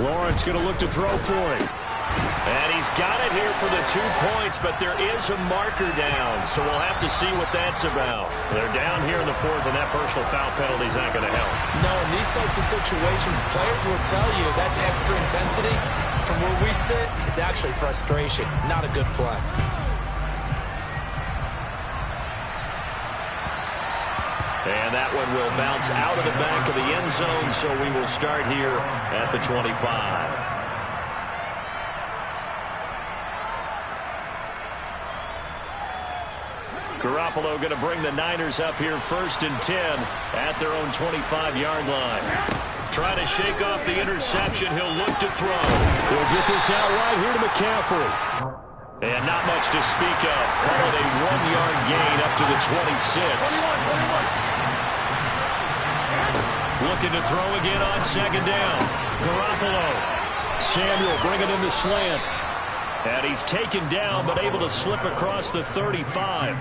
Lawrence going to look to throw for it. And he's got it here for the 2 points, but there is a marker down, so we'll have to see what that's about. They're down here in the fourth, and that personal foul penalty is not going to help. No, in these types of situations, players will tell you that's extra intensity. From where we sit, it's actually frustration, not a good play. And that one will bounce out of the back of the end zone, so we will start here at the 25. Garoppolo going to bring the Niners up here 1st and 10 at their own 25-yard line. Trying to shake off the interception. He'll look to throw. He'll get this out right here to McCaffrey. And not much to speak of. Call it a 1-yard gain up to the 26. Looking to throw again on 2nd down. Garoppolo. Samuel bringing in the slant. And he's taken down, but able to slip across the 35.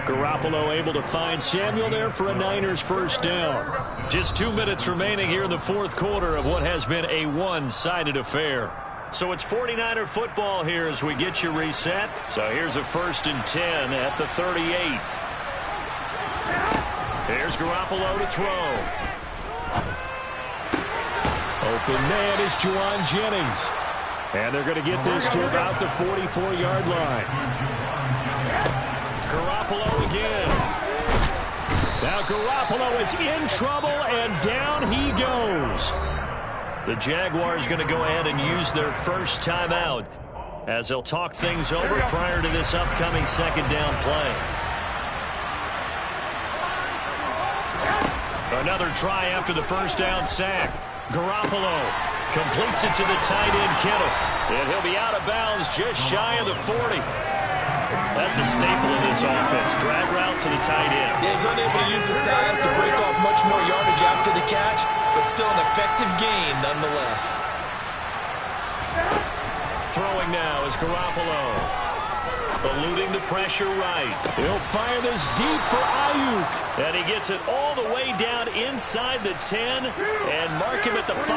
Garoppolo able to find Samuel there for a Niners 1st down. Just 2 minutes remaining here in the 4th quarter of what has been a one-sided affair. So it's 49er football here as we get you reset. So here's a 1st and 10 at the 38. Here's Garoppolo to throw. Open man is Juwan Jennings. And they're going to get this to about the 44-yard line. Garoppolo again. Now Garoppolo is in trouble, and down he goes. The Jaguars going to go ahead and use their first timeout as they'll talk things over prior to this upcoming 2nd down play. Another try after the 1st down sack. Garoppolo completes it to the tight end, Kittle. And he'll be out of bounds just shy of the 40. That's a staple of this offense. Drag route to the tight end. Yeah, he's unable to use his size to break off much more yardage after the catch, but still an effective gain nonetheless. Throwing now is Garoppolo. Eluding the pressure right. He'll fire this deep for Ayuk. And he gets it all the way down inside the 10 and mark him at the 5.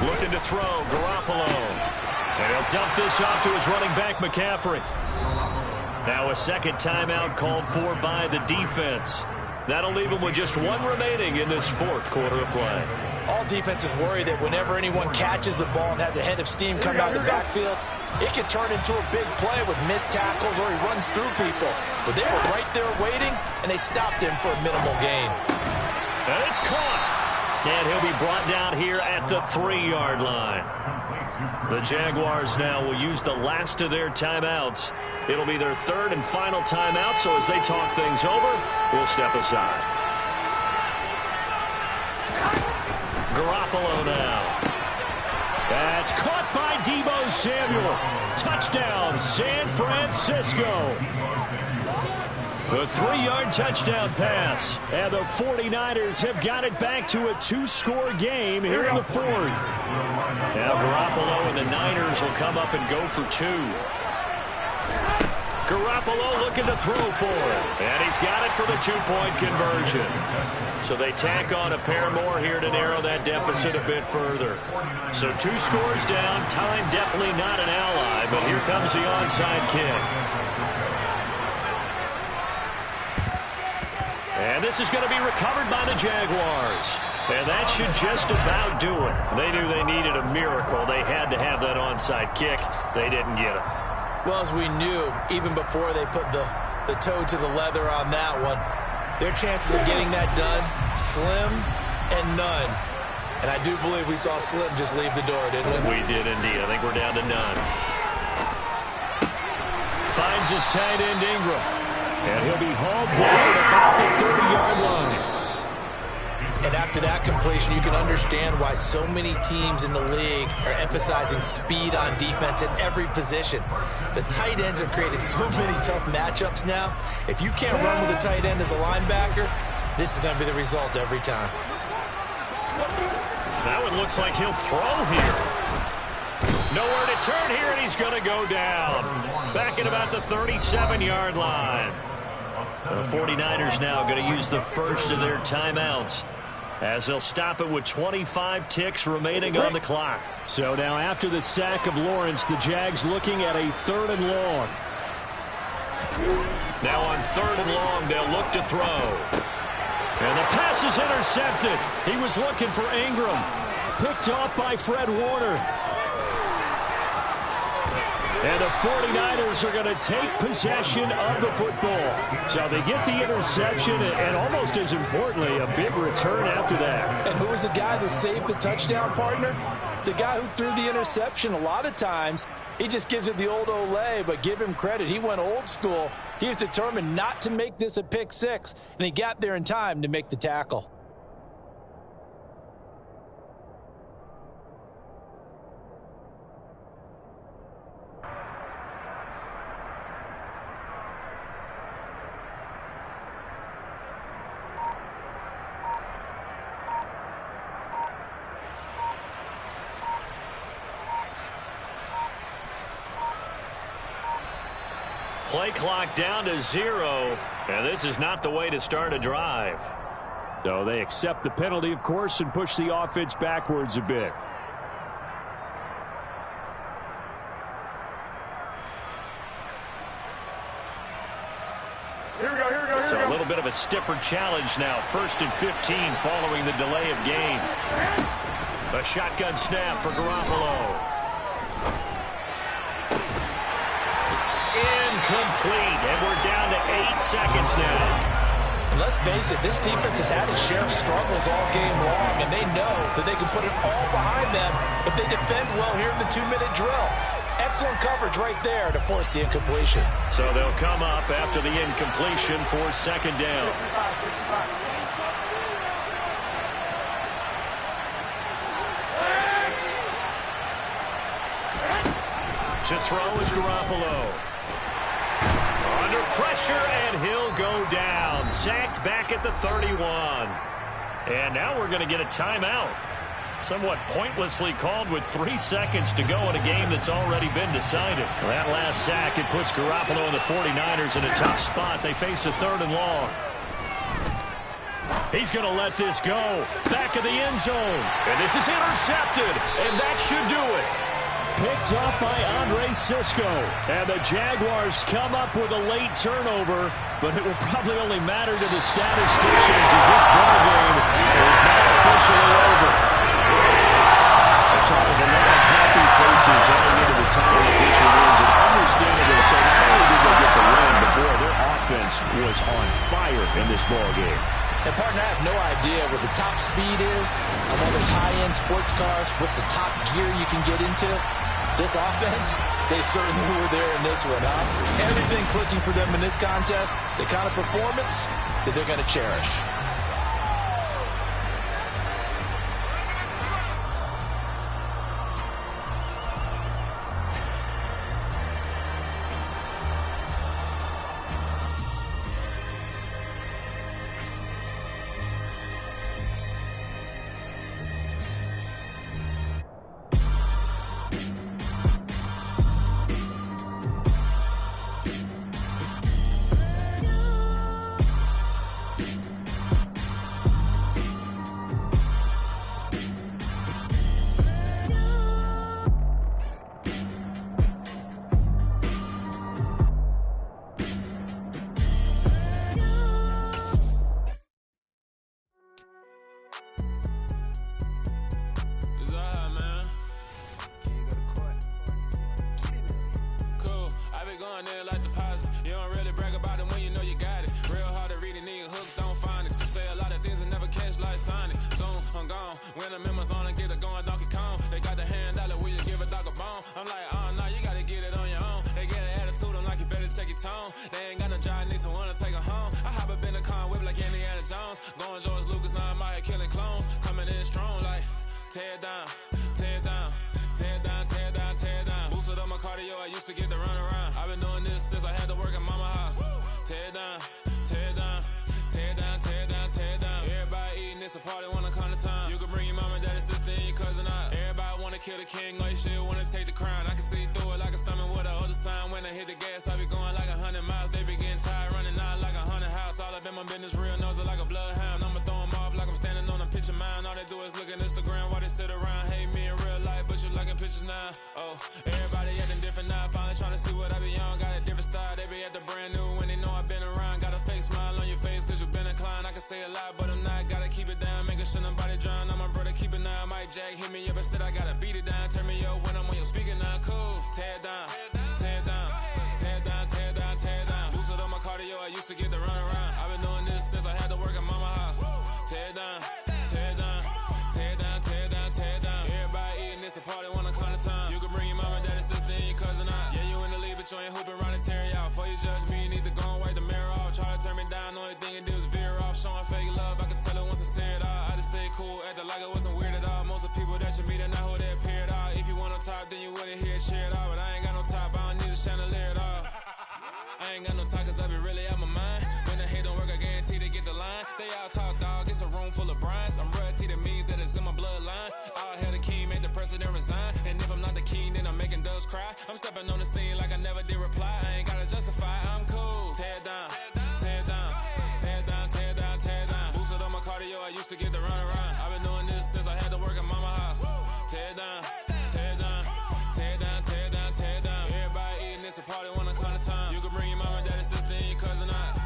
Looking to throw, Garoppolo. And he'll dump this off to his running back, McCaffrey. Now a 2nd timeout called for by the defense. That'll leave him with just 1 remaining in this 4th quarter of play. All defenses worry that whenever anyone catches the ball and has a head of steam coming out of the backfield, it can turn into a big play with missed tackles or he runs through people. But they were right there waiting, and they stopped him for a minimal gain. And it's caught. And he'll be brought down here at the 3-yard line. The Jaguars now will use the last of their timeouts. It'll be their 3rd and final timeout, so as they talk things over, we'll step aside. Garoppolo now. That's caught by Deebo Samuel. Touchdown, San Francisco. The 3-yard touchdown pass. And the 49ers have got it back to a 2-score game here in the 4th. Now Garoppolo and the Niners will come up and go for 2. Garoppolo looking to throw for it. And he's got it for the 2-point conversion. So they tack on a pair more here to narrow that deficit a bit further. So 2 scores down. Time definitely not an ally, but here comes the onside kick. And this is going to be recovered by the Jaguars. And that should just about do it. They knew they needed a miracle. They had to have that onside kick. They didn't get it. Well, as we knew, even before they put the toe to the leather on that one, their chances of getting that done, slim and none. And I do believe we saw Slim just leave the door, didn't we? We did indeed. I think we're down to none. Finds his tight end Ingram. And he'll be hauled down at about the 30-yard line. And after that completion, you can understand why so many teams in the league are emphasizing speed on defense at every position. The tight ends have created so many tough matchups now. If you can't run with a tight end as a linebacker, this is going to be the result every time. That one looks like he'll throw here. Nowhere to turn here, and he's going to go down. Back at about the 37-yard line. The 49ers now going to use the first of their timeouts as they'll stop it with 25 ticks remaining on the clock. So now after the sack of Lawrence, the Jags looking at a 3rd and long. Now on 3rd and long, they'll look to throw. And the pass is intercepted. He was looking for Ingram. Picked off by Fred Warner. And the 49ers are going to take possession of the football. So they get the interception and almost as importantly, a big return after that. And who was the guy that saved the touchdown, partner? The guy who threw the interception. A lot of times, he just gives it the old Olay, but give him credit. He went old school. He was determined not to make this a pick six, and he got there in time to make the tackle. Play clock down to 0, and this is not the way to start a drive. So they accept the penalty, of course, and push the offense backwards a bit. So a little bit of a stiffer challenge now. 1st and 15 following the delay of game. A shotgun snap for Garoppolo. Incomplete, and we're down to 8 seconds now. And let's face it, this defense has had its share of struggles all game long, and they know that they can put it all behind them if they defend well here in the 2-minute drill. Excellent coverage right there to force the incompletion. So they'll come up after the incompletion for 2nd down. To throw is Garoppolo. Under pressure, and he'll go down. Sacked back at the 31. And now we're going to get a timeout. Somewhat pointlessly called with 3 seconds to go in a game that's already been decided. That last sack, it puts Garoppolo and the 49ers in a tough spot. They face a 3rd and long. He's going to let this go. Back of the end zone. And this is intercepted. And that should do it. Picked up by Andre Sisco. And the Jaguars come up with a late turnover, but it will probably only matter to the statisticians as this ball game is now officially over. There's a lot of happy faces heading into the time as this one is, and understandable. So not only did they get the win, but boy, their offense was on fire in this ball game. And, partner, I have no idea what the top speed is of all those high-end sports cars. What's the top gear you can get into? This offense, they certainly were there in this one, huh? Everything clicking for them in this contest, the kind of performance that they're going to cherish. say a lot, but I'm not. Gotta keep it down, making sure nobody drown. I'm my brother, keep it down. Mike Jag hit me up and said I gotta beat it down. Turn me up when I'm on your speaker now. Cool, tear it down, tear it down, tear it down, tear it down, tear it down. Boosted on my cardio, I used to get to run around. I've been doing this since I had to work at mama house. Tear it down, tear it down, tear it down, tear it down, tear it down. Everybody eating this a party, one o'clock of time. You can bring your mama, daddy, sister, and your cousin out. Yeah, you in the league, but you ain't hooping around and tearing out. Before you judge me, you need to go and wipe the mirror off. Try to turn me down, only thing it did was veer off. Showing fake love, I can tell it once I see it all. I just stay cool, acting like it wasn't weird at all. Most of the people that you meet are not who they appear at all. If you want on top, then you wouldn't hear it cheer it all. But I ain't got no top, I don't need a chandelier at all. I ain't got no talk, cause I be really out my mind. When the hate don't work, I guarantee to get the line. They all talk, dog, it's a room full of brinds. I'm royalty, that means that it's in my bloodline. All hell the king, made the president resign. And if I'm not the king, then I'm making doves cry. I'm stepping on the scene like I never did reply. I ain't gotta justify, I'm cool. Tear it down, tear it down, tear it down, tear it down, tear it down. Boosted on my cardio, I used to get to run around. I've been doing this since I had to work at mama house. Tear it down, tear it down, tear it down, tear it down, tear it down. Everybody eating this a party, one o'clock of time. You can bring your mama, daddy, sister, and your cousin out.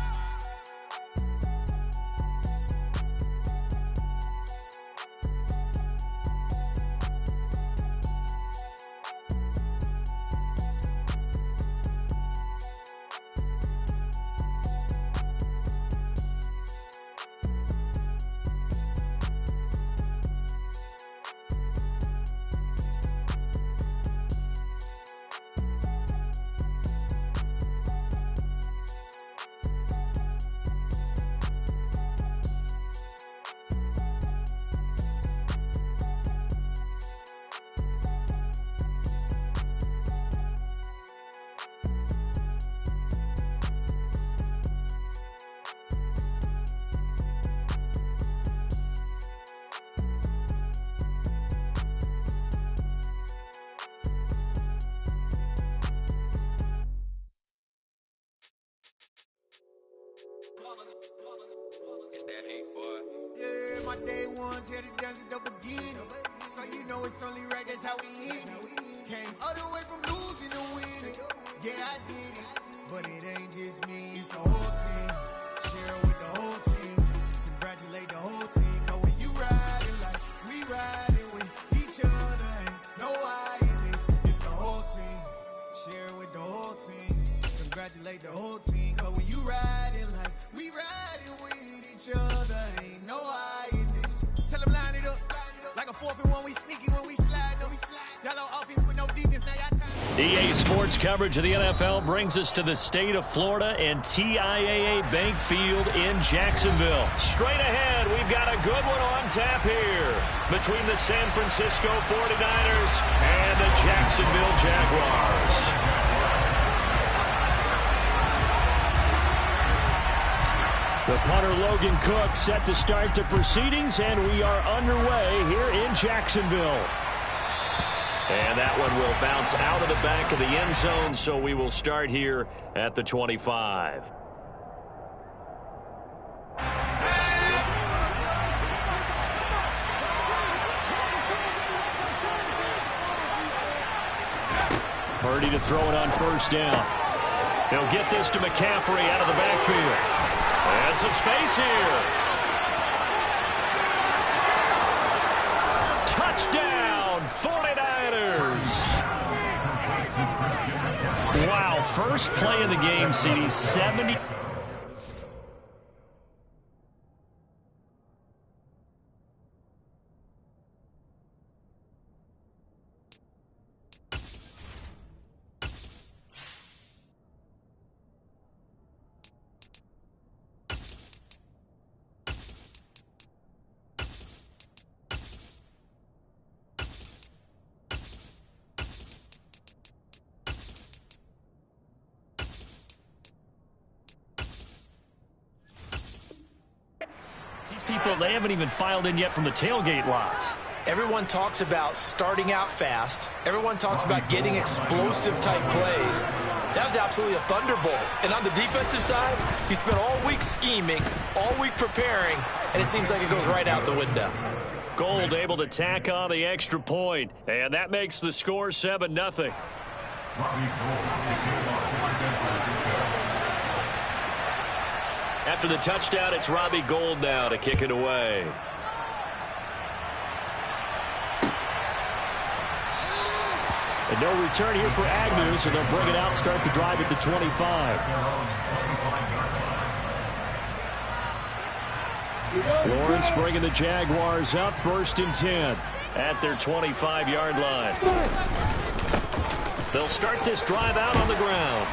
It's that hate, boy. Yeah, my day ones here to dance at the beginning. So you know it's only right, that's how we end it. Came all the way from losing to winning. Yeah, I did it. But it ain't just me, it's the whole team. Share it with the whole team. Congratulate the whole team. Cause when you riding like we riding with each other, ain't no I in this. It's the whole team. Share it with the whole team. Congratulate the whole team. Cause when you riding like we riding with each other, ain't no I in this. Tell them line it up. Like a 4th and 1, we sneaky when we slide them. Yellow offense with no defense, now y'all time. EA Sports coverage of the NFL brings us to the state of Florida and TIAA Bank Field in Jacksonville. Straight ahead, we've got a good one on tap here between the San Francisco 49ers and the Jacksonville Jaguars. The punter Logan Cook set to start the proceedings, and we are underway here in Jacksonville. And that one will bounce out of the back of the end zone, so we will start here at the 25. Purdy to throw it on first down. He'll get this to McCaffrey out of the backfield. And some space here. Touchdown, 49ers. Wow, first play of the game, CD, 70. These people, they haven't even filed in yet from the tailgate lots. Everyone talks about starting out fast. Everyone talks about getting explosive type plays. That was absolutely a thunderbolt. And on the defensive side, you spent all week scheming, all week preparing, and it seems like it goes right out the window. Gold able to tack on the extra point, and that makes the score 7-0. After the touchdown, it's Robbie Gould now to kick it away. And no return here for Agnew, so they'll bring it out, start the drive at the 25. Lawrence bringing the Jaguars up, 1st and 10. At their 25-yard line. They'll start this drive out on the ground.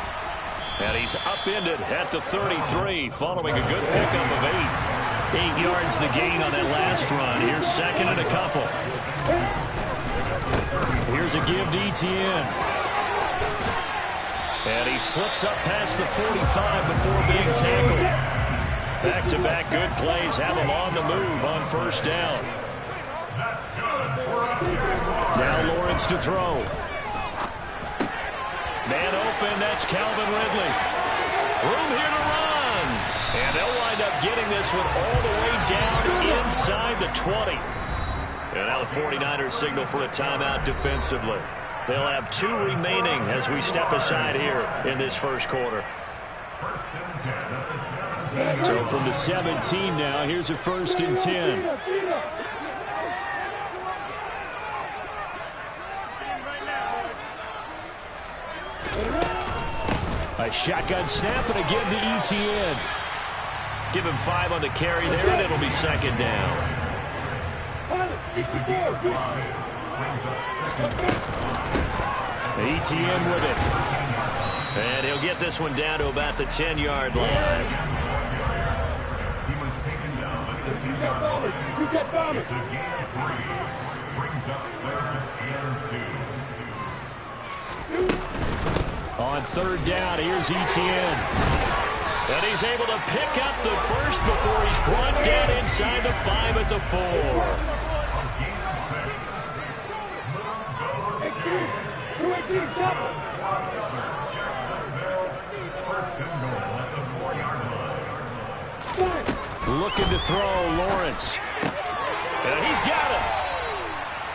And he's upended at the 33, following a good pickup of 8. 8 yards the gain on that last run. Here's 2nd and a couple. Here's a give to Etienne. And he slips up past the 45 before being tackled. Back-to-back good plays have him on the move on 1st down. Now Lawrence to throw. Man open, that's Calvin Ridley. Room here to run. And they'll wind up getting this one all the way down inside the 20. And now the 49ers signal for a timeout defensively. They'll have 2 remaining as we step aside here in this first quarter. So from the 17 now, here's a 1st and 10. A shotgun snap and a give to Etienne. Give him 5 on the carry there, and it'll be 2nd down. Etienne with it. And he'll get this one down to about the 10-yard line. He was taken down at the 10-yard line. It's a gain of 3. Brings up 3rd and 2. On 3rd down, here's Etienne. And he's able to pick up the first before he's brought down inside the 5 at the 4. Looking to throw, Lawrence. And he's got it.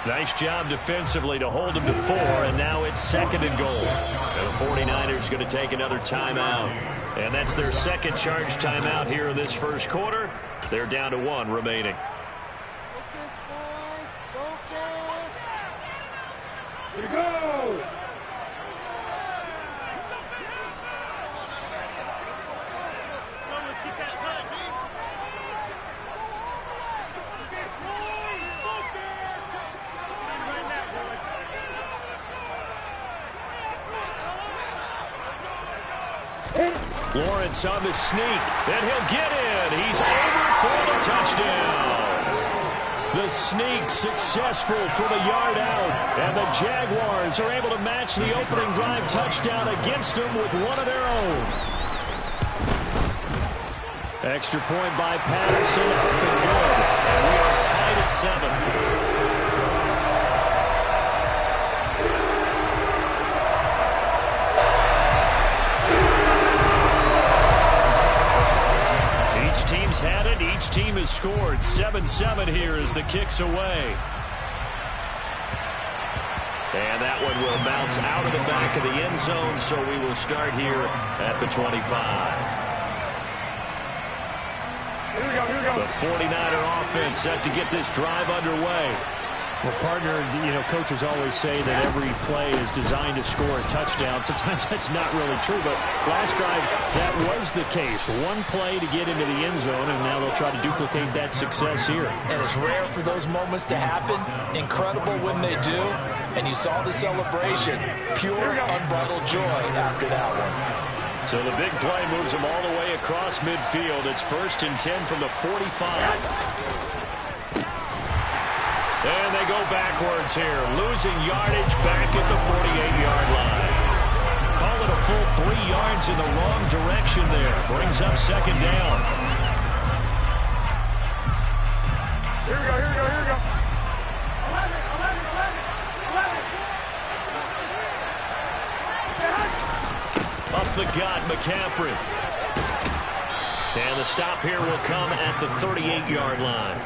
Nice job defensively to hold him to 4, and now it's 2nd and goal. And the 49ers going to take another timeout. And that's their 2nd charge timeout here in this first quarter. They're down to 1 remaining. Focus, boys. Focus. Here we go. Lawrence on the sneak, and he'll get in. He's over for the touchdown. The sneak successful from a yard out, and the Jaguars are able to match the opening drive touchdown against them with one of their own. Extra point by Patterson, up and good, and we are tied at 7. Each team's had it. Each team has scored. 7-7 here as the kick's away. And that one will bounce out of the back of the end zone, so we will start here at the 25. Here we go. The 49er offense set to get this drive underway. Well, partner, coaches always say that every play is designed to score a touchdown. Sometimes that's not really true, but last drive, that was the case. One play to get into the end zone, and now they'll try to duplicate that success here. And it's rare for those moments to happen. Incredible when they do. And you saw the celebration. Pure, unbridled joy after that one. So the big play moves them all the way across midfield. It's 1st and 10 from the 45. And they go backwards here, losing yardage back at the 48-yard line. Call it a full 3 yards in the wrong direction there. Brings up 2nd down. Here we go. 11. Up the gut, McCaffrey. And the stop here will come at the 38-yard line.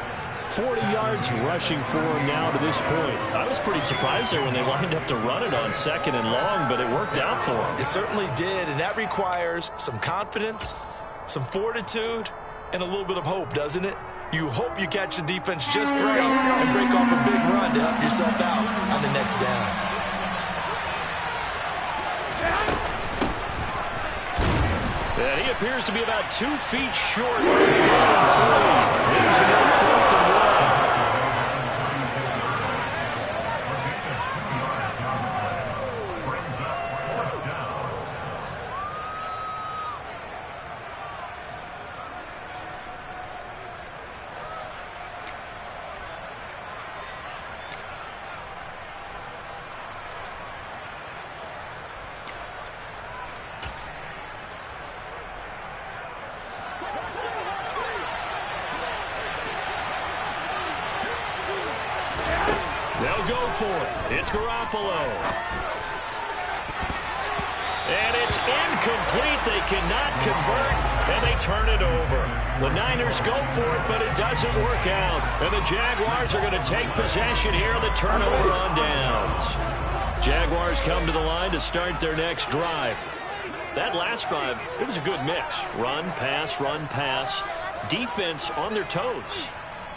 40 yards rushing for him now to this point. I was pretty surprised there when they lined up to run it on 2nd and long, but it worked out for him. It certainly did, and that requires some confidence some fortitude, and a little bit of hope, doesn't it? You hope you catch the defense just right and break off a big run to help yourself out on the next down. And he appears to be about 2 feet short. Leaves him on 4th and 1. They'll go for it. It's Garoppolo. And it's incomplete. They cannot convert, and they turn it over. The Niners go for it, but it doesn't work out. And the Jaguars are going to take possession here on the turnover on downs. Jaguars come to the line to start their next drive. That last drive, it was a good mix. Run, pass, defense on their toes.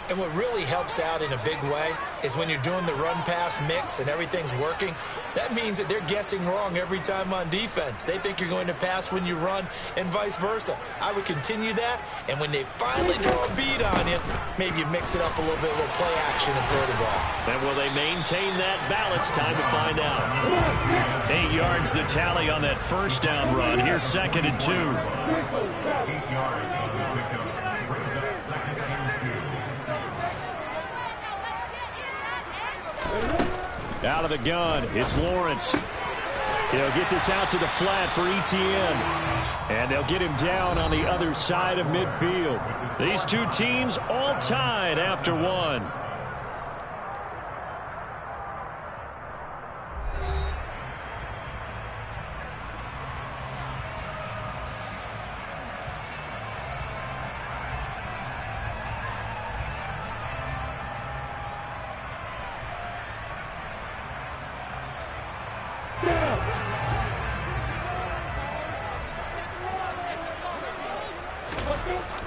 And what really helps out in a big way is when you're doing the run-pass mix and everything's working, that means that they're guessing wrong every time on defense. They think you're going to pass when you run and vice versa. I would continue that, and when they finally draw a beat on you, maybe you mix it up a little bit, a little play action and throw the ball. And will they maintain that balance? Time to find out. 8 yards the tally on that first down run. Here's 2nd and 2. 8 yards on the pickup. Brings up 2nd and 2. Out of the gun, it's Lawrence. He'll get this out to the flat for Etienne. And they'll get him down on the other side of midfield. These two teams all tied after 1.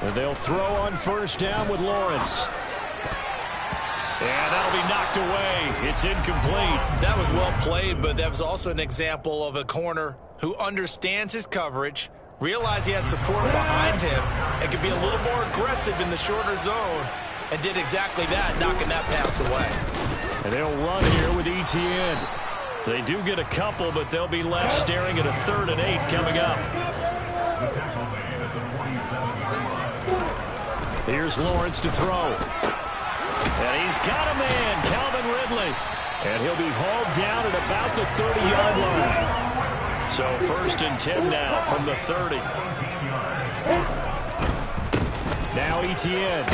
And they'll throw on first down with Lawrence. And that'll be knocked away. It's incomplete. That was well played, but that was also an example of a corner who understands his coverage, realized he had support behind him, and could be a little more aggressive in the shorter zone, and did exactly that, knocking that pass away. And they'll run here with Etienne. They do get a couple, but they'll be left staring at a 3rd and 8 coming up. Here's Lawrence to throw. And he's got a man, Calvin Ridley. And he'll be hauled down at about the 30-yard line. So 1st and 10 now from the 30. Now Etienne.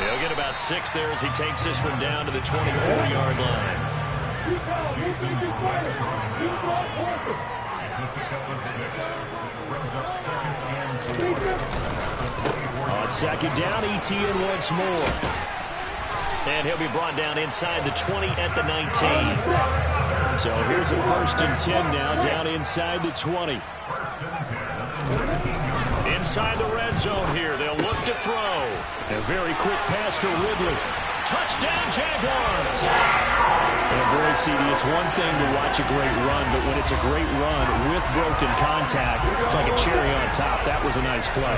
He'll get about 6 there as he takes this one down to the 24-yard line. On 2nd down, Etienne once more. And he'll be brought down inside the 20 at the 19. So here's a 1st and 10 now, down inside the 20. Inside the red zone here, they'll look to throw. A very quick pass to Ridley. Touchdown, Jaguars! And boy, CD, it's one thing to watch a great run, but when it's a great run with broken contact, it's like a cherry on top. That was a nice play.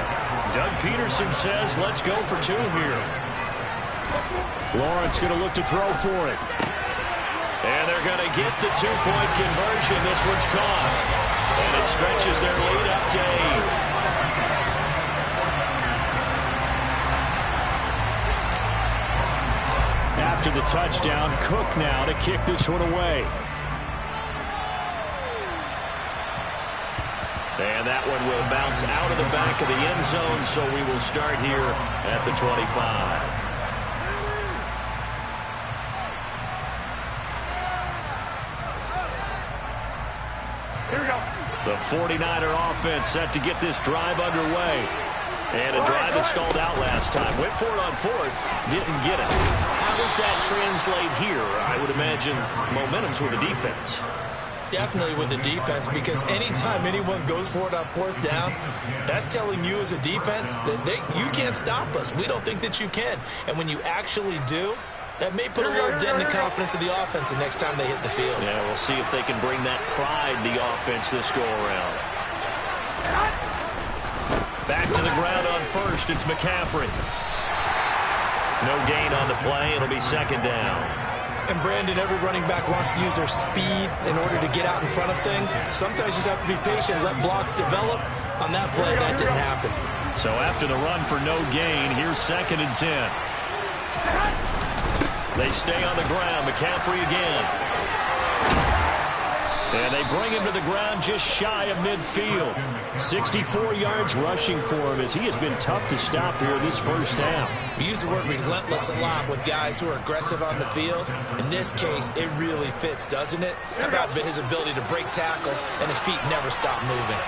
Doug Peterson says, let's go for 2 here. Lawrence going to look to throw for it. And they're going to get the 2-point conversion. This one's caught. And it stretches their lead up to 8. After the touchdown, Cook now to kick this one away. And that one will bounce out of the back of the end zone, so we will start here at the 25. Here we go. The 49er offense set to get this drive underway. And a drive that stalled out last time. Went for it on 4th, didn't get it. How does that translate here? I would imagine momentum's with the defense. Definitely with the defense, because anytime anyone goes for it on fourth down, that's telling you as a defense that you can't stop us. We don't think that you can. And when you actually do, that may put a little dent in the confidence of the offense the next time they hit the field. Yeah, we'll see if they can bring that pride to the offense this go-around. Back to the ground on first. It's McCaffrey. No gain on the play. It'll be second down. And, Brandon, every running back wants to use their speed in order to get out in front of things. Sometimes you just have to be patient, let blocks develop. On that play, that didn't happen. So after the run for no gain, here's 2nd and 10. They stay on the ground. McCaffrey again. And they bring him to the ground just shy of midfield. 64 yards rushing for him as he has been tough to stop here this first half. We use the word relentless a lot with guys who are aggressive on the field. In this case, it really fits, doesn't it? How about his ability to break tackles and his feet never stop moving?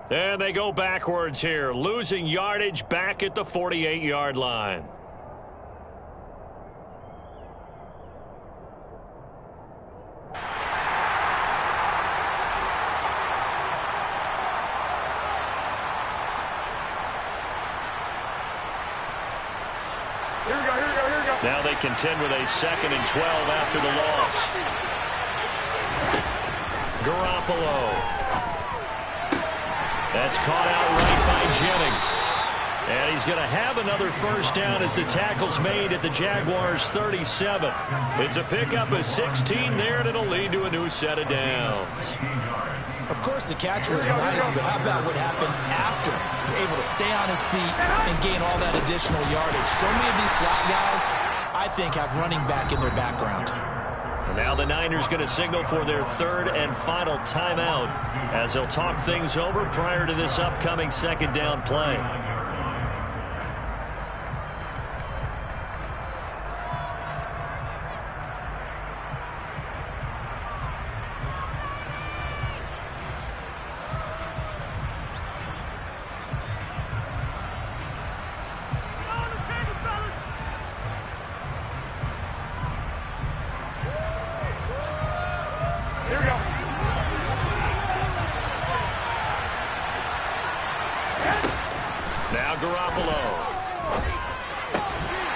And they go backwards here, losing yardage back at the 48-yard line. Now they contend with a 2nd and 12 after the loss. Garoppolo. That's caught out right by Jennings. And he's going to have another first down as the tackle's made at the Jaguars' 37. It's a pickup of 16 there, and it'll lead to a new set of downs. Of course, the catch was nice, but how about what happened after? Able to stay on his feet and gain all that additional yardage. So many of these slot guys, I think, have running back in their background. And now the Niners going to signal for their 3rd and final timeout as they'll talk things over prior to this upcoming 2nd down play. Now Garoppolo.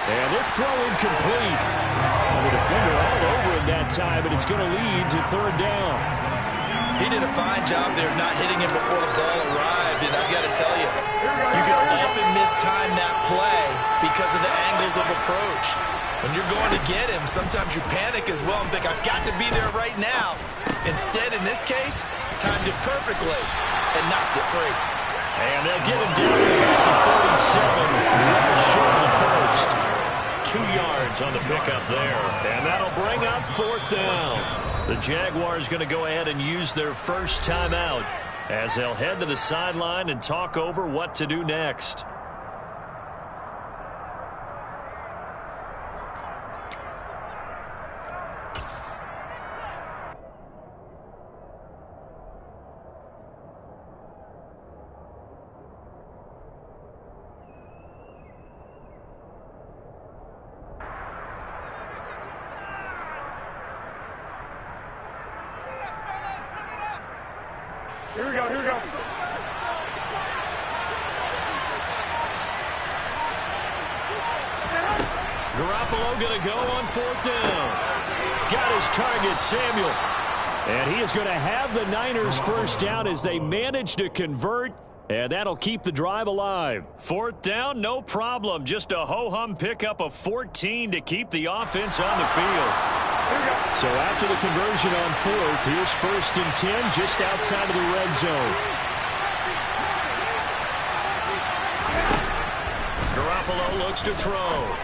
And this throw incomplete. And the defender all over him that time, but it's going to lead to 3rd down. He did a fine job there of not hitting him before the ball arrived, and I've got to tell you, you can often mistime that play because of the angles of approach. When you're going to get him, sometimes you panic as well and think, I've got to be there right now. Instead, in this case, timed it perfectly and knocked it free. And they'll get him down to the 47, well short of the first. 2 yards on the pickup there, and that'll bring up 4th down. The Jaguars going to go ahead and use their first timeout as they'll head to the sideline and talk over what to do next. Here we go. Garoppolo going to go on 4th down. Got his target, Samuel. And he is going to have the Niners' first down as they manage to convert. And that'll keep the drive alive. 4th down, no problem. Just a ho-hum pickup of 14 to keep the offense on the field. So after the conversion on 4th, here's 1st and 10 just outside of the red zone. Garoppolo looks to throw.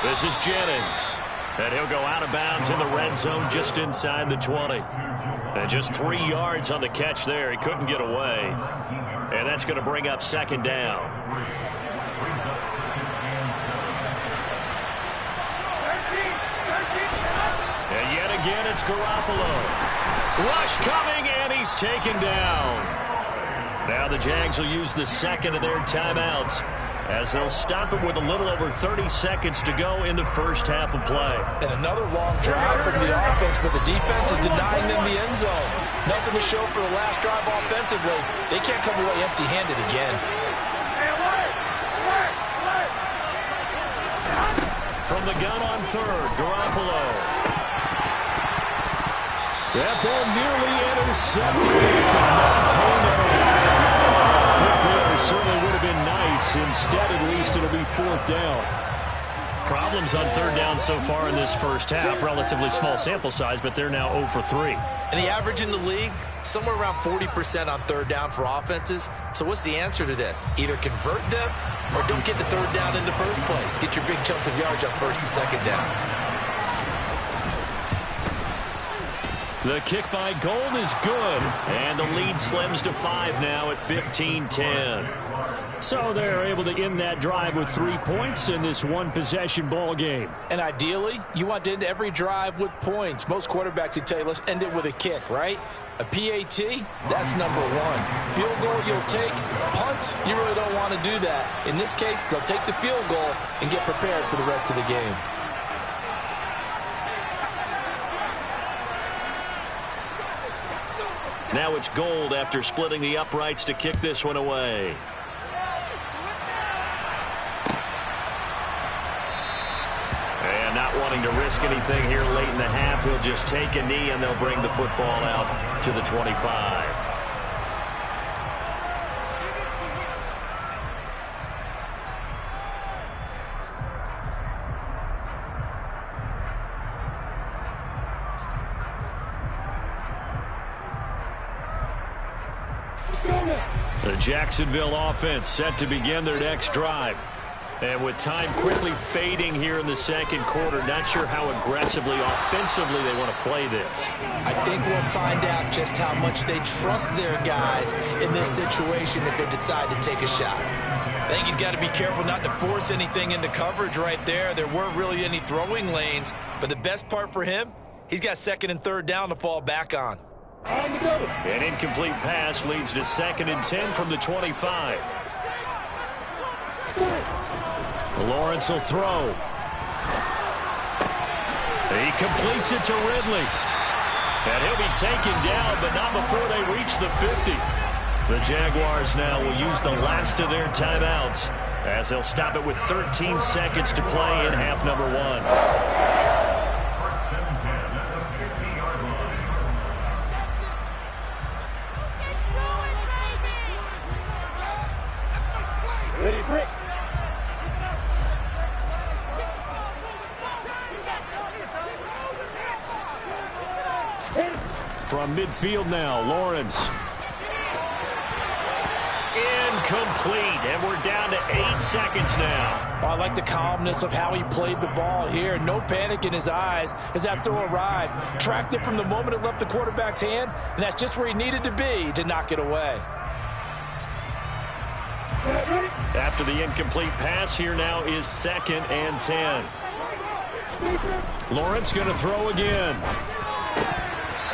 This is Jennings. And he'll go out of bounds in the red zone just inside the 20. And just 3 yards on the catch there. He couldn't get away. And that's going to bring up 2nd down. And yet again, it's Garoppolo. Rush coming, and he's taken down. Now the Jags will use the 2nd of their timeouts as they'll stop it with a little over 30 seconds to go in the first half of play. And another long drive from the offense, but the defense is denying them the end zone. Nothing to show for the last drive offensively. They can't come away empty-handed again. From the gun on third, Garoppolo. That ball nearly intercepted. Certainly would have been nice. Instead, at least, it'll be fourth down. Problems on third down so far in this first half. Relatively small sample size, but they're now 0 for 3. And the average in the league, somewhere around 40% on third down for offenses. So what's the answer to this? Either convert them or don't get the third down in the first place. Get your big chunks of yards on first and second down. The kick by Gold is good, and the lead slims to 5 now at 15-10. So they're able to end that drive with 3 points in this one-possession ball game. And ideally, you want to end every drive with points. Most quarterbacks would tell you, let's end it with a kick, right? A PAT, that's number 1. Field goal you'll take. Punts, you really don't want to do that. In this case, they'll take the field goal and get prepared for the rest of the game. Now it's Gold after splitting the uprights to kick this one away. And not wanting to risk anything here late in the half, he'll just take a knee and they'll bring the football out to the 25. The Jacksonville offense set to begin their next drive. And with time quickly fading here in the second quarter, not sure how aggressively, offensively they want to play this. I think we'll find out just how much they trust their guys in this situation if they decide to take a shot. I think he's got to be careful not to force anything into coverage right there. There weren't really any throwing lanes, but the best part for him, he's got second and third down to fall back on. An incomplete pass leads to 2nd and 10 from the 25. Lawrence will throw. He completes it to Ridley. And he'll be taken down, but not before they reach the 50. The Jaguars now will use the last of their timeouts as they'll stop it with 13 seconds to play in half number 1. From midfield now, Lawrence. Incomplete, and we're down to 8 seconds now. I like the calmness of how he played the ball here. No panic in his eyes as that throw arrived. Tracked it from the moment it left the quarterback's hand, and that's just where he needed to be to knock it away. After the incomplete pass, here now is 2nd and 10. Lawrence going to throw again.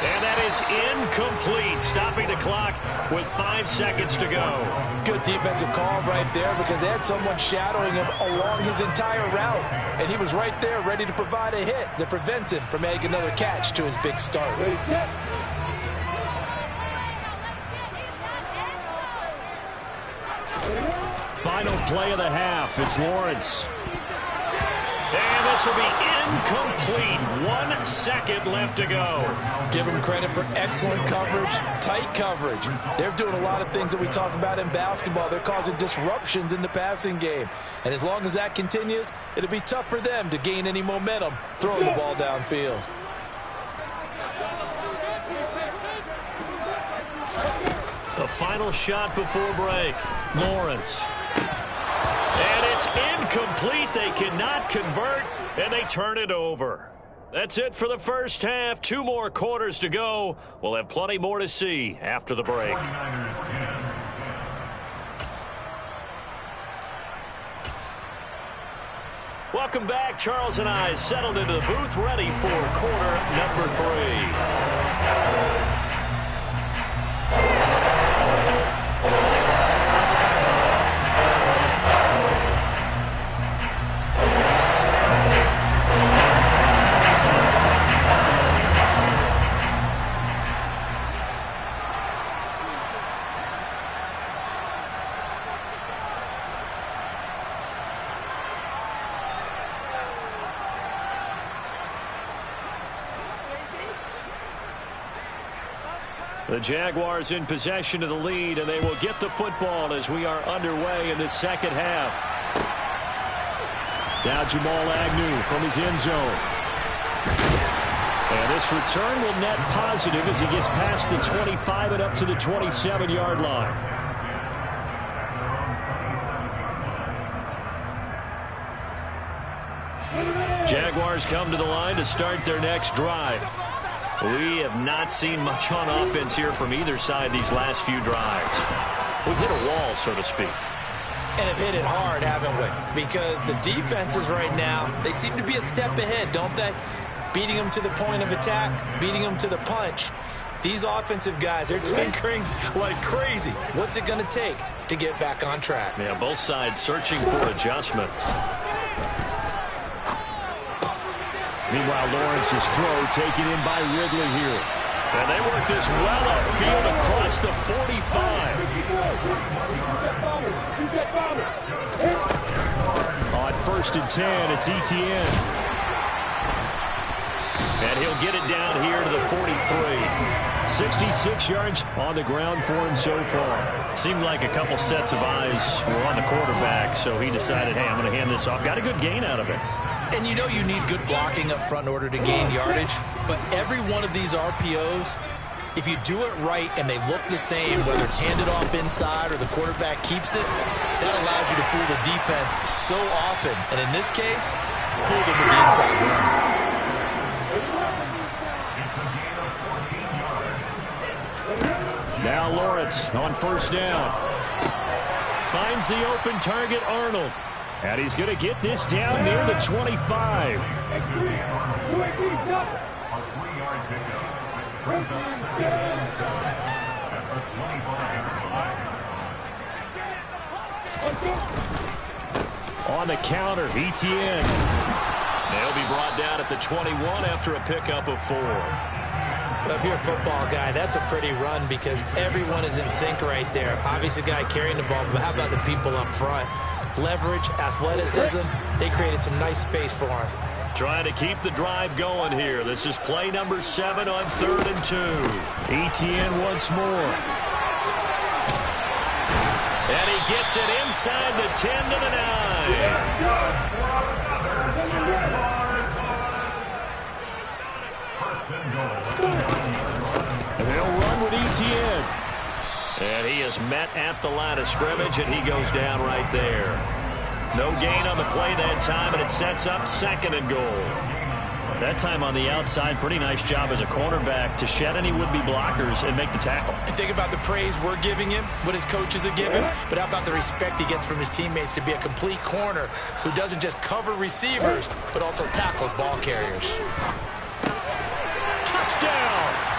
And that is incomplete, stopping the clock with 5 seconds to go. Good defensive call right there because they had someone shadowing him along his entire route. And he was right there ready to provide a hit that prevents him from making another catch to his big start. Final play of the half, it's Lawrence. And this will be incomplete. 1 second left to go. Give them credit for excellent coverage, tight coverage. They're doing a lot of things that we talk about in basketball. They're causing disruptions in the passing game. And as long as that continues, it'll be tough for them to gain any momentum throwing the ball downfield. The final shot before break. Lawrence. And it's incomplete. They cannot convert, and they turn it over. That's it for the first half. 2 more quarters to go. We'll have plenty more to see after the break. Welcome back. Charles and I settled into the booth, ready for quarter number 3. The Jaguars in possession of the lead, and they will get the football as we are underway in the second half. Now Jamal Agnew from his end zone. And this return will net positive as he gets past the 25 and up to the 27-yard line. Jaguars come to the line to start their next drive. We have not seen much on offense here from either side these last few drives. We've hit a wall, so to speak. And have hit it hard, haven't we? Because the defenses right now, they seem to be a step ahead, don't they? Beating them to the point of attack, beating them to the punch. These offensive guys, they're tinkering like crazy. What's it going to take to get back on track? Yeah, both sides searching for adjustments. Meanwhile, Lawrence's throw taken in by Ridley here. And they work this well upfield across the 45. On 1st and 10, it's Etienne. And he'll get it down here to the 43. 66 yards on the ground for him so far. Seemed like a couple sets of eyes were on the quarterback, so he decided, hey, I'm going to hand this off. Got a good gain out of it. And you know you need good blocking up front in order to gain yardage. But every one of these RPOs, if you do it right and they look the same, whether it's handed off inside or the quarterback keeps it, that allows you to fool the defense so often. And in this case, fooled them with the inside run. Now Lawrence on 1st down. Finds the open target, Arnold. And he's going to get this down near the 25. On the counter, Etienne. They'll be brought down at the 21 after a pickup of 4. Well, if you're a football guy, that's a pretty run because everyone is in sync right there. Obviously, the guy carrying the ball, but how about the people up front? Leverage, athleticism, they created some nice space for him. Trying to keep the drive going here. This is play number 7 on 3rd and 2. Etienne once more. And he gets it inside the 10 to the 9. And they'll run with Etienne. And he is met at the line of scrimmage, and he goes down right there. No gain on the play that time, and it sets up 2nd and goal. That time on the outside, pretty nice job as a cornerback to shed any would-be blockers and make the tackle. And think about the praise we're giving him, what his coaches are giving, but how about the respect he gets from his teammates to be a complete corner who doesn't just cover receivers, but also tackles ball carriers. Touchdown!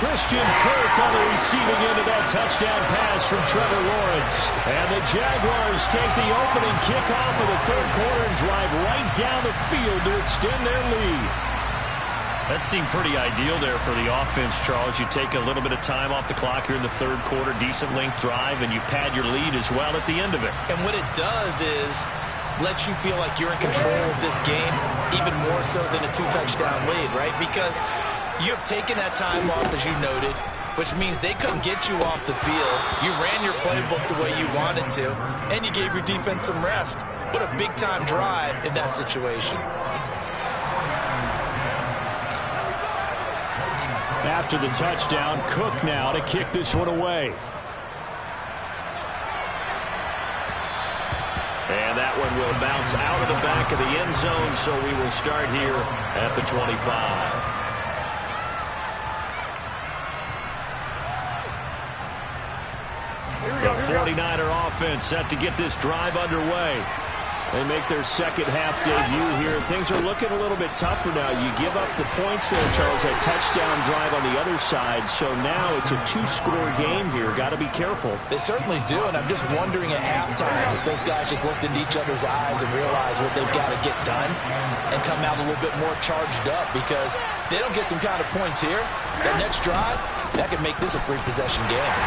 Christian Kirk on the receiving end of that touchdown pass from Trevor Lawrence. And the Jaguars take the opening kickoff of the 3rd quarter and drive right down the field to extend their lead. That seemed pretty ideal there for the offense, Charles. You take a little bit of time off the clock here in the 3rd quarter, decent length drive, and you pad your lead as well at the end of it. And what it does is let you feel like you're in control of this game, even more so than a 2-touchdown lead, right? Because you have taken that time off, as you noted, which means they couldn't get you off the field. You ran your playbook the way you wanted to, and you gave your defense some rest. What a big-time drive in that situation. After the touchdown, Cook now to kick this one away. And that one will bounce out of the back of the end zone, so we will start here at the 25. The 49er offense set to get this drive underway. They make their second half debut here. Things are looking a little bit tougher now. You give up the points there, Charles, that touchdown drive on the other side. So now it's a 2-score game here. Got to be careful. They certainly do, and I'm just wondering at halftime if those guys just looked into each other's eyes and realized what they've got to get done and come out a little bit more charged up, because if they don't get some kind of points here, that next drive, that could make this a 3-possession game.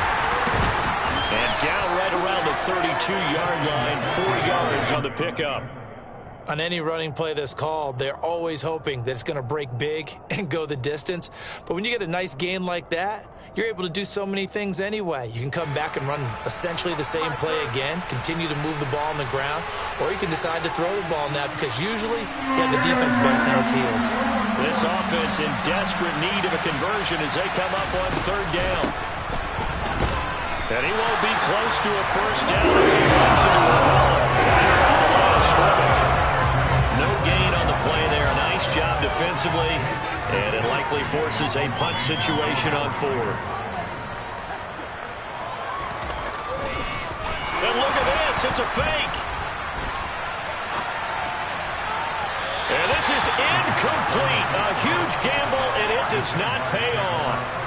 And down right around the 32-yard line, 4 yards on the pickup. On any running play that's called, they're always hoping that it's going to break big and go the distance. But when you get a nice gain like that, you're able to do so many things anyway. You can come back and run essentially the same play again, continue to move the ball on the ground, or you can decide to throw the ball now because usually you have the defense back on its heels. This offense in desperate need of a conversion as they come up on third down. And he won't be close to a first down as he runs into a wall. No gain on the play there. Nice job defensively. And it likely forces a punt situation on fourth. And look at this. It's a fake. And this is incomplete. A huge gamble, and it does not pay off.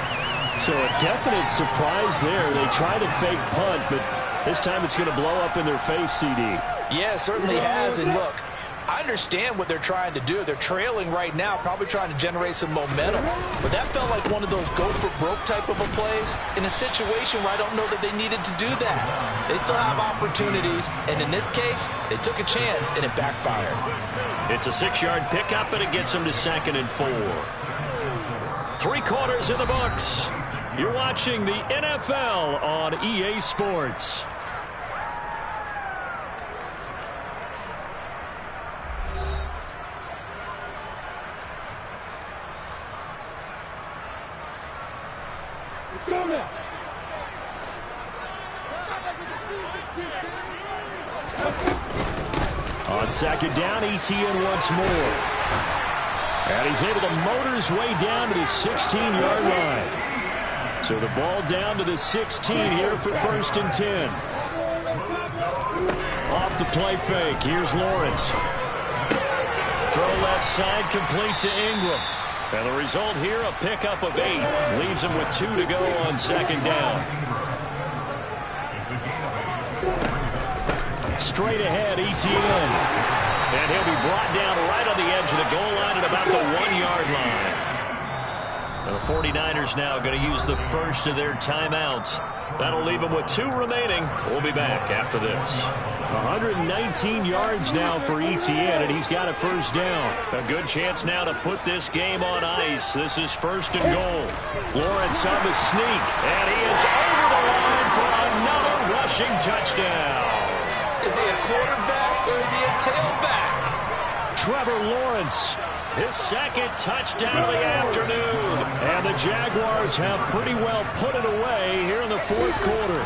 So a definite surprise there. They try to fake punt, but this time it's going to blow up in their face, CD. Yeah, it certainly has. And look, I understand what they're trying to do. They're trailing right now, probably trying to generate some momentum. But that felt like one of those go-for-broke type of a plays in a situation where I don't know that they needed to do that. They still have opportunities, and in this case, they took a chance, and it backfired. It's a 6-yard pickup, and it gets them to 2nd and 4. 3 quarters in the books. You're watching the NFL on EA Sports. On 2nd down, ETN once more. And he's able to motor his way down to the 16-yard line. So the ball down to the 16 here for 1st and 10. Off the play fake. Here's Lawrence. Throw left side complete to Ingram. And the result here, a pickup of 8. Leaves him with 2 to go on 2nd down. Straight ahead, ETN. And he'll be brought down right on the edge of the goal line at about the 1-yard line. And the 49ers now going to use the first of their timeouts. That'll leave them with 2 remaining. We'll be back after this. 119 yards now for ETN, and he's got a first down. A good chance now to put this game on ice. This is 1st and goal. Lawrence on the sneak, and he is over the line for another rushing touchdown. Is he a quarterback or is he a tailback? Trevor Lawrence, his 2nd touchdown of the afternoon. And the Jaguars have pretty well put it away here in the 4th quarter.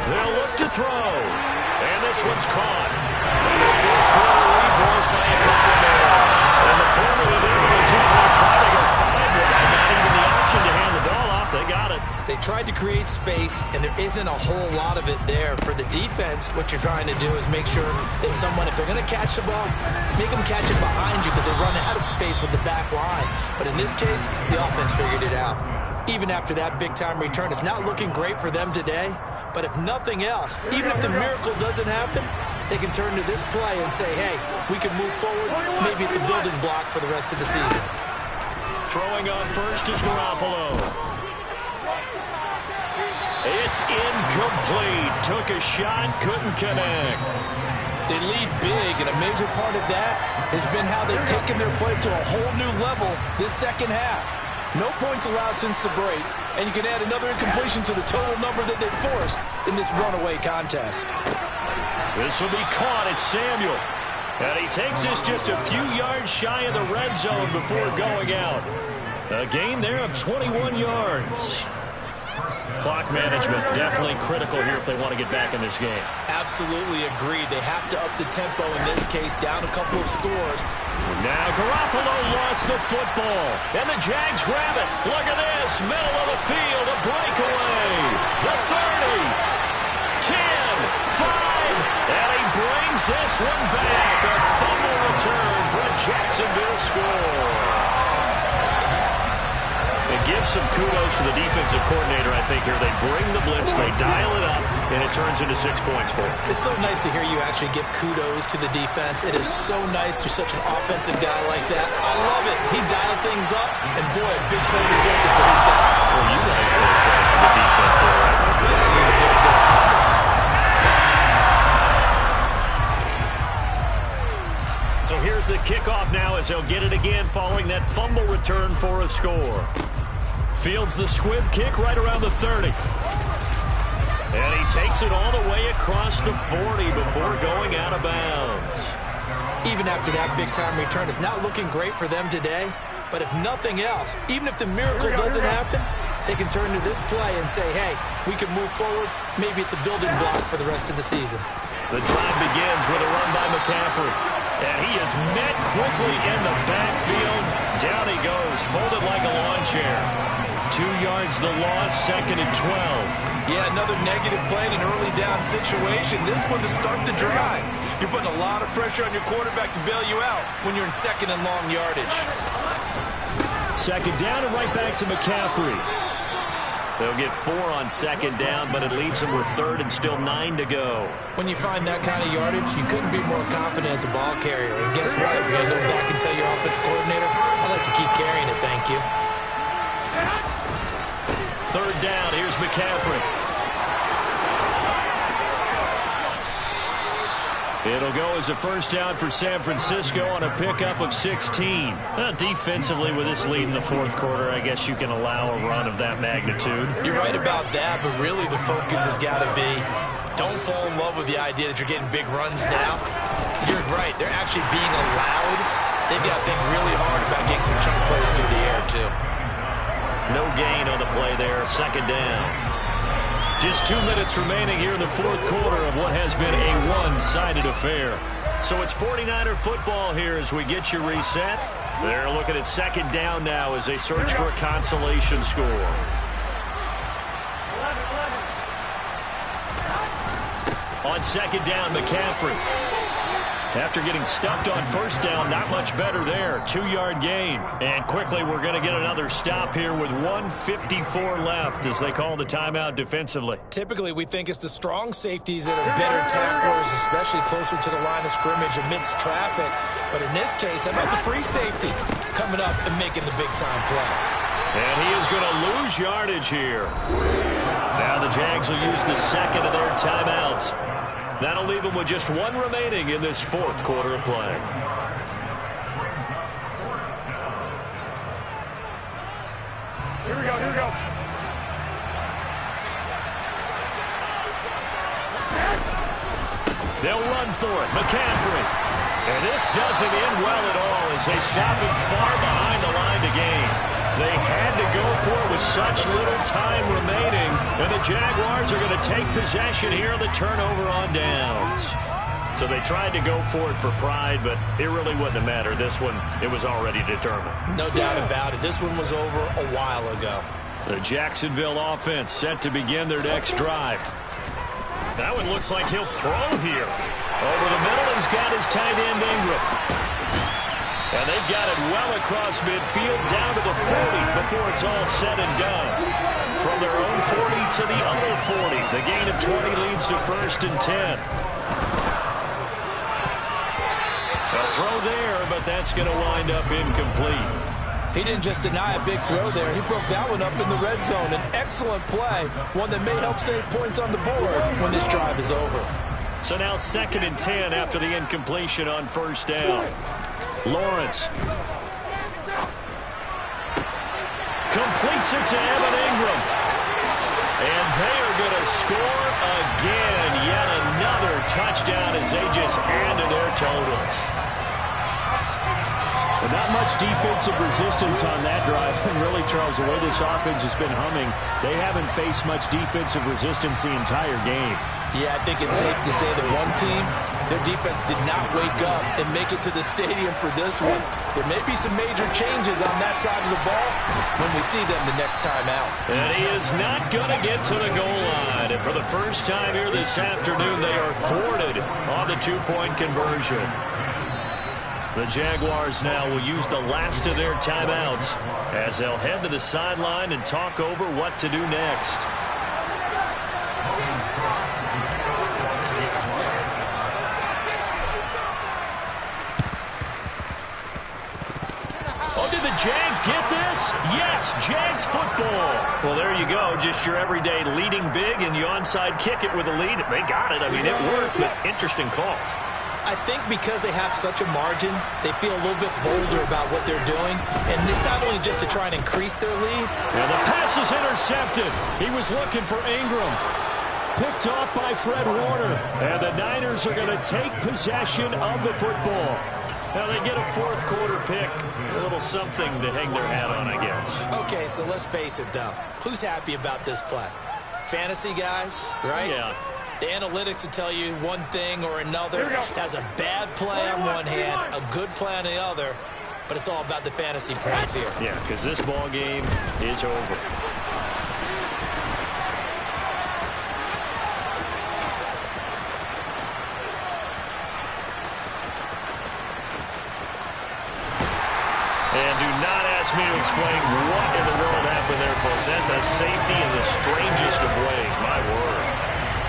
They'll look to throw. And this one's caught. And the 4th quarter lead blows by a couple more. And the formula there with a 2-point try to go 5 wide. Not even the option to hand the ball off. They got it. They tried to create space, and there isn't a whole lot of it there. For the defense, what you're trying to do is make sure that if they're going to catch the ball, make them catch it behind you because they run out of space with the back line. But in this case, the offense figured it out. Even after that big-time return, it's not looking great for them today. But if nothing else, even if the miracle doesn't happen, they can turn to this play and say, hey, we can move forward. Maybe it's a building block for the rest of the season. Throwing on first is Garoppolo. It's incomplete. Took a shot, couldn't connect. They lead big, and a major part of that has been how they've taken their play to a whole new level this second half. No points allowed since the break, and you can add another incompletion to the total number that they forced in this runaway contest. This will be caught. It's Samuel. And he takes this just a few yards shy of the red zone before going out. A gain there of 21 yards. Clock management definitely critical here if they want to get back in this game. Absolutely agreed. They have to up the tempo in this case, down a couple of scores. Now Garoppolo lost the football, and the Jags grab it. Look at this, middle of the field, a breakaway. The 30, 10, 5, and he brings this one back. A fumble return for a Jacksonville score. It gives some kudos to the defensive coordinator, I think, here. They bring the blitz, they dial it up, and it turns into 6 points for them. It's so nice to hear you actually give kudos to the defense. It is so nice you're such an offensive guy like that. I love it. He dialed things up, and boy, a big play resulted for these guys. Well, you got to give credit to the defense there, right? Yeah, you did. So here's the kickoff now as they'll get it again following that fumble return for a score. Fields the squib kick right around the 30. And he takes it all the way across the 40 before going out of bounds. Even after that big-time return, it's not looking great for them today. But if nothing else, even if the miracle doesn't happen, they can turn to this play and say, hey, we can move forward. Maybe it's a building block for the rest of the season. The drive begins with a run by McCaffrey. And he is met quickly in the backfield. Down he goes, folded like a lawn chair. 2 yards the loss, 2nd and 12. Yeah, another negative play in an early down situation. This one to start the drive. You're putting a lot of pressure on your quarterback to bail you out when you're in 2nd and long yardage. 2nd down and right back to McCaffrey. They'll get 4 on 2nd down, but it leaves them with 3rd and still 9 to go. When you find that kind of yardage, you couldn't be more confident as a ball carrier. And guess what? You're going to go back and tell your offensive coordinator, I'd like to keep carrying it, thank you. 3rd down, here's McCaffrey. It'll go as a 1st down for San Francisco on a pickup of 16. Defensively, with this lead in the 4th quarter, I guess you can allow a run of that magnitude. You're right about that, but really the focus has got to be don't fall in love with the idea that you're getting big runs now. You're right. They're actually being allowed. They've got to think really hard about getting some chunk plays through the air, too. No gain on the play there, 2nd down. Just 2 minutes remaining here in the 4th quarter of what has been a one-sided affair. So it's 49er football here as we get you reset. They're looking at 2nd down now as they search for a consolation score. On 2nd down, McCaffrey. After getting stuffed on 1st down, not much better there. 2-yard gain. And quickly, we're going to get another stop here with 1:54 left as they call the timeout defensively. Typically, we think it's the strong safeties that are better tacklers, especially closer to the line of scrimmage amidst traffic. But in this case, how about the free safety coming up and making the big-time play? And he is going to lose yardage here. Now the Jags will use the 2nd of their timeouts. That'll leave them with just 1 remaining in this 4th quarter of play. Here we go. They'll run for it. McCaffrey. And this doesn't end well at all as they stop him far behind the line to gain. They had to go for it with such little time remaining. And the Jaguars are going to take possession here on the turnover on downs. So they tried to go for it for pride, but it really wouldn't have mattered. This one, it was already determined. No doubt about it. This one was over a while ago. The Jacksonville offense set to begin their next drive. That one looks like he'll throw here. Over the middle, he's got his tight end Ingram. And they've got it well across midfield down to the 40 before it's all said and done. From their own 40 to the other 40. The gain of 20 leads to 1st and 10. A throw there, but that's going to wind up incomplete. He didn't just deny a big throw there. He broke that one up in the red zone. An excellent play. One that may help save points on the board when this drive is over. So now 2nd and 10 after the incompletion on 1st down. Lawrence completes it to Evan Ingram. And they are going to score again. Yet another touchdown as they just add to their totals. And not much defensive resistance on that drive. And really, Charles, the way this offense has been humming, they haven't faced much defensive resistance the entire game. Yeah, I think it's safe to say that one team, their defense did not wake up and make it to the stadium for this one. There may be some major changes on that side of the ball when we see them the next time out. And he is not going to get to the goal line. And for the first time here this afternoon, they are thwarted on the 2-point conversion. The Jaguars now will use the last of their timeouts as they'll head to the sideline and talk over what to do next. Oh, did the Jags get this? Yes, Jags football. Well, there you go. Just your everyday leading big, and you onside kick it with a lead. They got it. I mean, it worked, but interesting call. I think because they have such a margin, they feel a little bit bolder about what they're doing. And it's not only just to try and increase their lead. And the pass is intercepted. He was looking for Ingram. Picked off by Fred Warner. And the Niners are going to take possession of the football. Now they get a fourth quarter pick. A little something to hang their hat on, I guess. Okay, so let's face it, though. Who's happy about this play? Fantasy guys, right? Yeah. The analytics will tell you one thing or another. That's a bad play on one hand, a good play on the other, but it's all about the fantasy points here. Yeah, because this ball game is over. And do not ask me to explain what in the world happened there, folks. That's a safety in the strangest of ways, my word.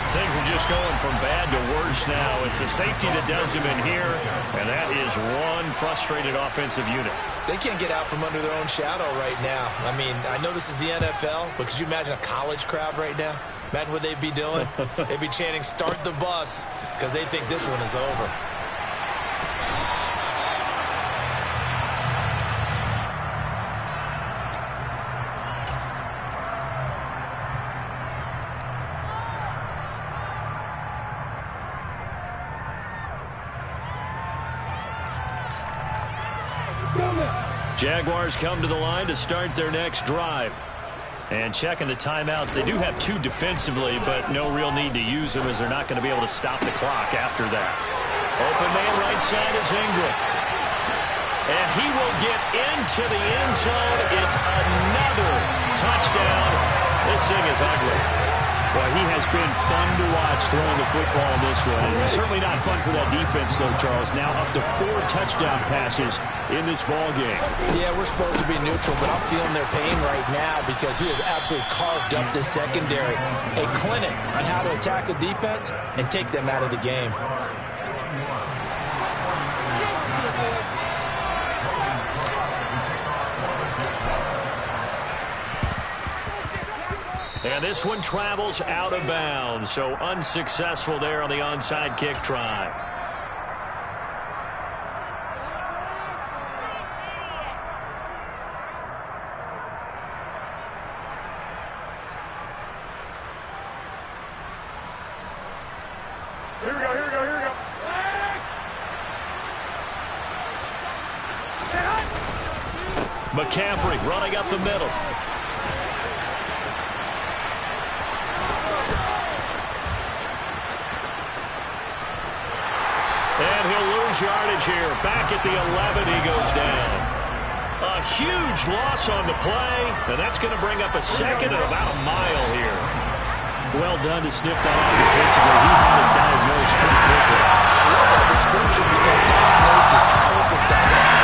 Things are just going from bad to worse now. It's a safety that does him in here, and that is one frustrated offensive unit. They can't get out from under their own shadow right now. I mean, I know this is the NFL, but could you imagine a college crowd right now? Imagine what they'd be doing. They'd be chanting, "Start the bus," because they think this one is over. Jaguars come to the line to start their next drive. And checking the timeouts, they do have two defensively, but no real need to use them as they're not going to be able to stop the clock after that. Open man right side is Ingram. And he will get into the end zone. It's another touchdown. This thing is ugly. Well, he has been fun to watch throwing the football in this one. And it's certainly not fun for that defense, though, Charles. Now up to 4 touchdown passes in this ball game. Yeah, we're supposed to be neutral, but I'm feeling their pain right now because he has absolutely carved up this secondary. A clinic on how to attack a defense and take them out of the game. And this one travels out of bounds, so unsuccessful there on the onside kick try. Here we go. McCaffrey running up the middle. And he'll lose yardage here. Back at the 11, he goes down. A huge loss on the play, and that's going to bring up a second and about a mile here. Well done to sniff that out defensively. He had it diagnosed pretty quickly. I love that description because diagnosed is perfect on that.